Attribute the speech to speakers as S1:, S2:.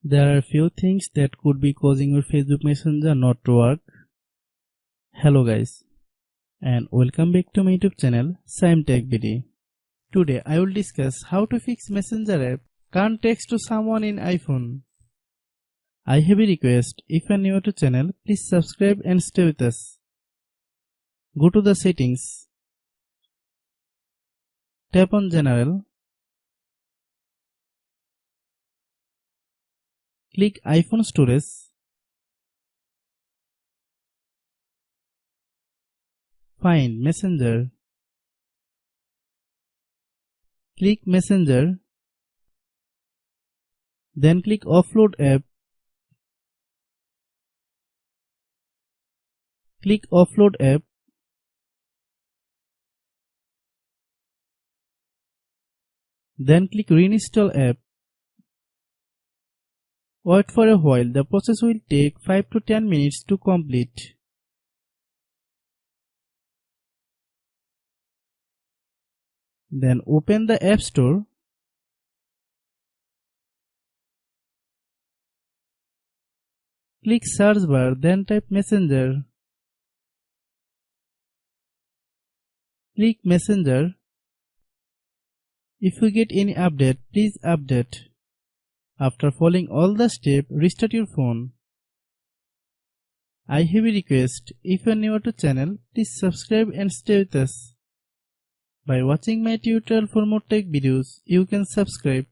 S1: There are few things that could be causing your Facebook Messenger not to work. Hello guys, and welcome back to my YouTube channel Shaem Tech BD. Today I will discuss how to fix Messenger app can't text to someone in iPhone. I have a request, if you are new to channel, please subscribe and stay with us. Go to the settings. Tap on General. Click iPhone storage. Find Messenger. Click Messenger. Then click Offload app. Click Offload app. Then click Reinstall app. Wait for a while, the process will take 5 to 10 minutes to complete. Then open the App Store. Click search bar, then type Messenger. Click Messenger. If you get any update, please update. After following all the steps, restart your phone. I have a request, if you are new to channel, please subscribe and stay with us. By watching my tutorial for more tech videos, you can subscribe.